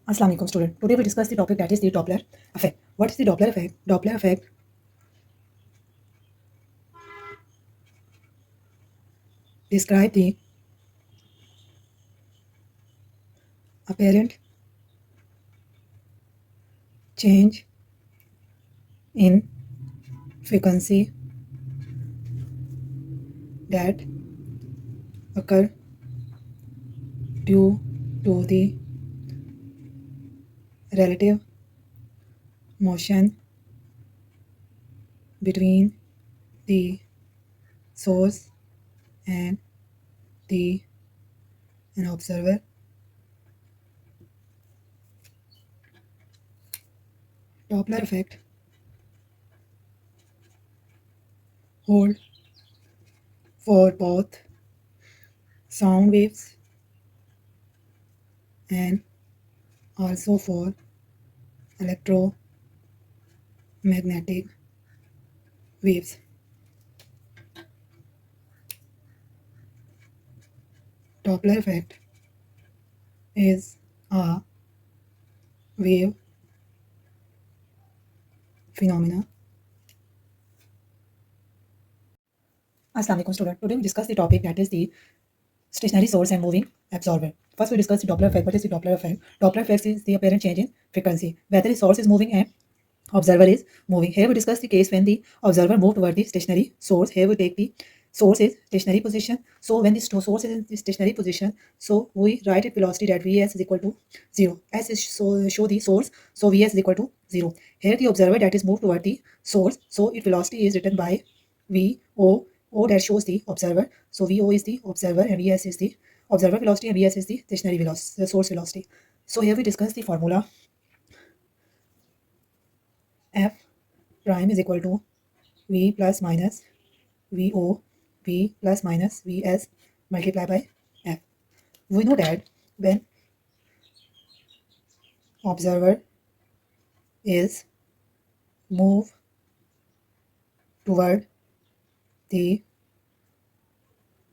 Assalamu alaikum student. Today we discuss the topic that is the Doppler effect. What is the Doppler effect? Doppler effect describe the apparent change in frequency that occur due to the relative motion between the source and the an observer. Doppler effect hold for both sound waves and also for electromagnetic waves. Doppler effect is a wave phenomena. Assalamu alaikum student. Today we discuss the topic that is the stationary source and moving absorber. First we discuss the Doppler effect. What is the Doppler effect? Doppler effect is the apparent change in frequency, whether the source is moving and observer is moving. Here we discuss the case when the observer move toward the stationary source. Here we take the source is stationary position. So when the source is in the stationary position, so we write it velocity that Vs is equal to 0. S is show the source, so Vs is equal to 0. Here the observer that is moved toward the source, so its velocity is written by Vo. O that shows the observer. So Vo is the observer and Vs is the observer velocity and Vs is the stationary velocity, the source velocity. So here we discuss the formula. F prime is equal to V plus minus Vo, V plus minus Vs multiplied by F. We know that when observer is move toward the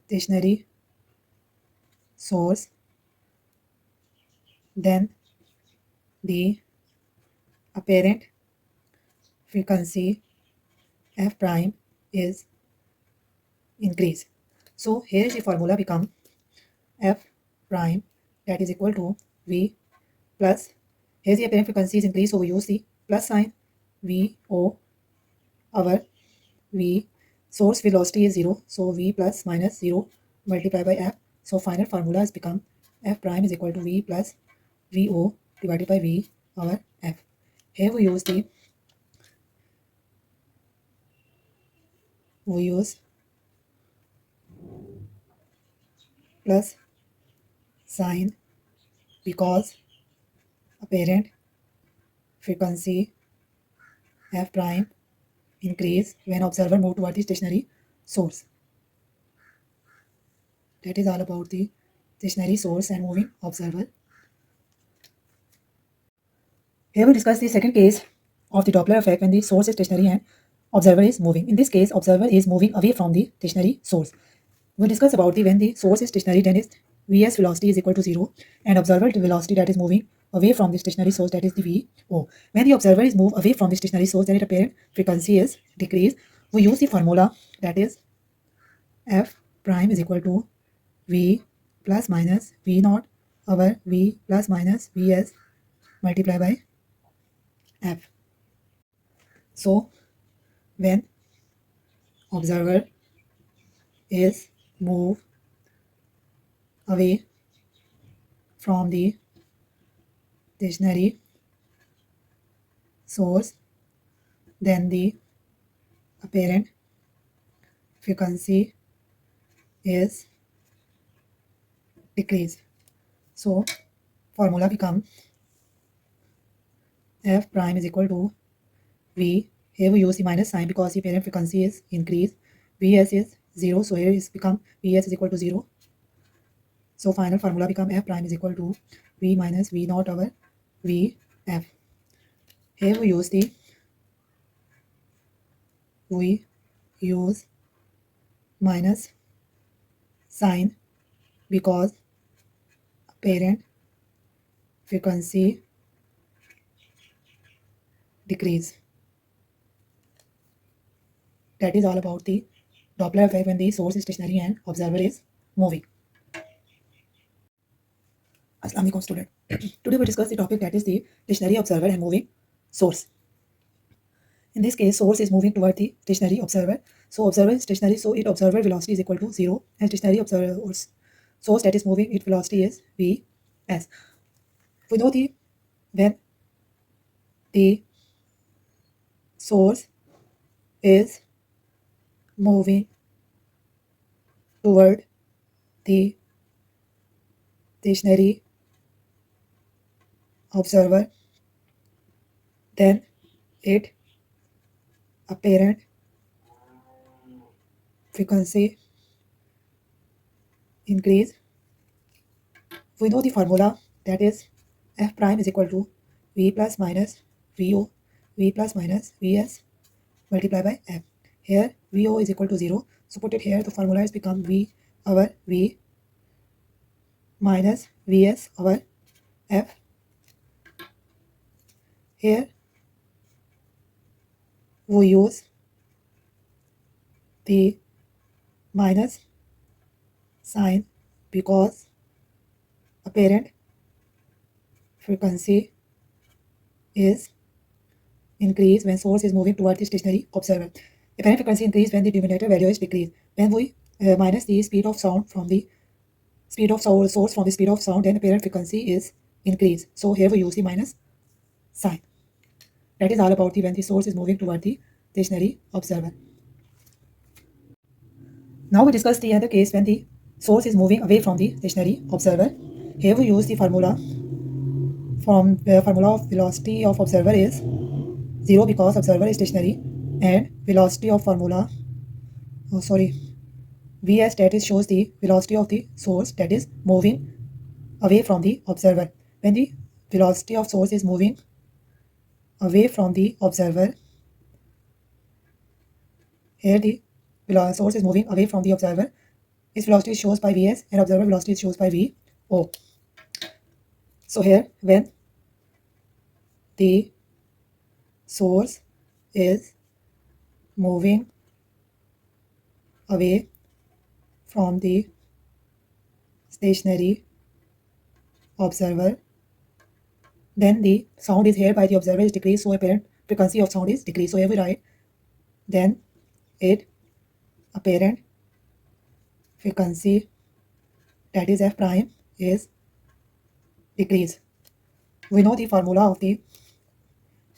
stationary source, then the apparent frequency f prime is increased. So here the formula become f prime that is equal to v plus, here the apparent frequency is increased, so we use the plus sign. Vo, our v source velocity is 0, so v plus minus 0 multiplied by f. So final formula has become f prime is equal to v plus Vo divided by v over f. Here we use plus sign because apparent frequency f prime increase when observer move toward the stationary source. That is all about the stationary source and moving observer. Here we discuss the second case of the Doppler effect when the source is stationary and observer is moving. In this case, observer is moving away from the stationary source. We discuss about the when the source is stationary, then its Vs velocity is equal to 0 and observer velocity that is moving away from the stationary source, that is the Vo. When the observer is moved away from the stationary source, then its apparent frequency is decreased. We use the formula that is f prime is equal to V plus minus V naught over V plus minus Vs multiplied by f. So when observer is moved away from the stationary source, then the apparent frequency is decreased. So formula become f prime is equal to V. Here we use the minus sign because the apparent frequency is increased. Vs is 0, so here is become Vs is equal to 0. So final formula become f prime is equal to V minus V naught over Vf. Here we use minus sign because apparent frequency decrease. That is all about the Doppler effect when the source is stationary and observer is moving. Assalamu alaikum student. Today we discuss the topic that is the stationary observer and moving source. In this case, source is moving toward the stationary observer. So observer is stationary, so its observer velocity is equal to 0, and stationary observer source that is moving, its velocity is Vs. We know when the source is moving toward the stationary observer, then its apparent frequency increase. We know the formula, that is f prime is equal to v plus minus vo, v plus minus vs multiplied by f. Here vo is equal to 0, so put it here. The formula has become v over v minus vs over f. Here we use the minus sign because apparent frequency is increased when source is moving toward the stationary observer. Apparent frequency increase when the denominator value is decreased. When we minus the speed of sound from the speed of source from the speed of sound, then apparent frequency is increased. So here we use the minus sign. That is all about when the source is moving toward the stationary observer. Now we discuss the other case when the source is moving away from the stationary observer. Here we use the formula. From the formula of velocity of observer is 0 because observer is stationary, and velocity of formula, Vs, that is shows the velocity of the source that is moving away from the observer. When the velocity of source is moving away from the observer, here the source is moving away from the observer, its velocity shows by Vs and observer velocity shows by Vo. So here when the source is moving away from the stationary observer, then the sound is heard by the observer is decreased, so apparent frequency of sound is decreased. So here we write, then its apparent frequency, that is f prime, is decreased. We know the formula of the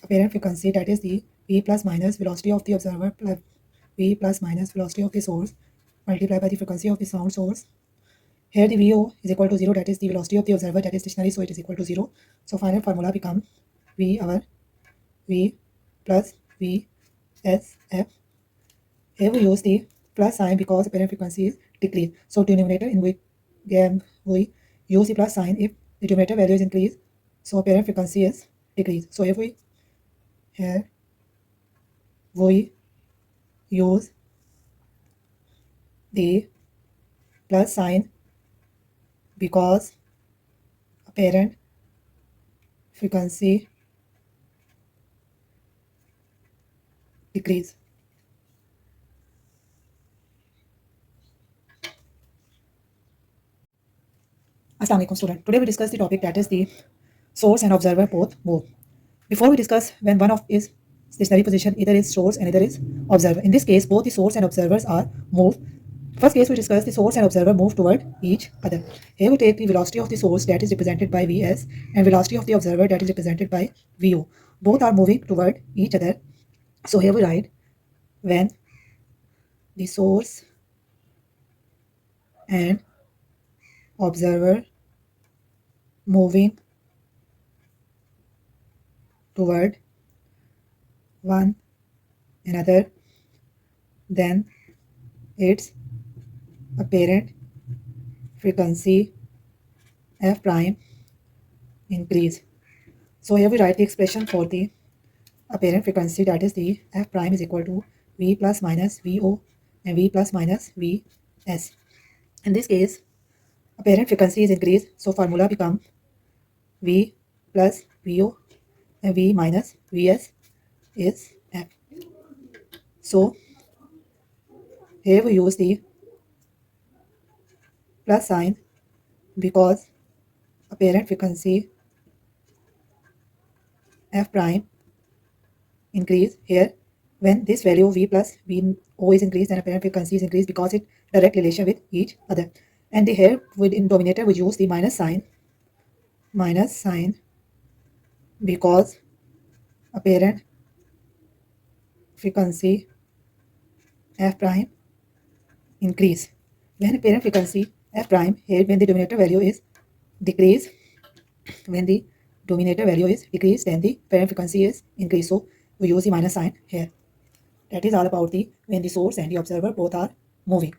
apparent frequency, that is the v plus minus velocity of the observer plus v plus minus velocity of the source multiplied by the frequency of the sound source. Here the Vo is equal to 0, that is the velocity of the observer, that is stationary, so it is equal to 0. So final formula becomes v over v plus v s f. Here we use the plus sign because apparent frequency is decreased. So denominator in which we use the plus sign if the denominator value is increased, so apparent frequency is decreased. So if we here we use the plus sign because apparent frequency decrease. Assalamu alaikum student. Today we discuss the topic that is the source and observer both move. Before we discuss when one of is stationary position, either is source and either is observer. In this case, both the source and observers are moved. First case we discuss the source and observer move toward each other. Here we take the velocity of the source that is represented by Vs and velocity of the observer that is represented by Vo. Both are moving toward each other. So here we write, when the source and observer moving toward one another, then its apparent frequency f prime increase. So here we write the expression for the apparent frequency, that is the f prime is equal to v plus minus vo and v plus minus vs. In this case, apparent frequency is increased, so formula become v plus VO and V minus VS is F. So here we use the plus sign because apparent frequency F prime increase here. When this value V plus VO is increased, then apparent frequency is increased because it direct relation with each other. And here in denominator we use the minus sign because apparent frequency F prime increase. When apparent frequency F prime here, when the denominator value is decreased, then the apparent frequency is increased. So we use the minus sign here. That is all about the when the source and the observer both are moving.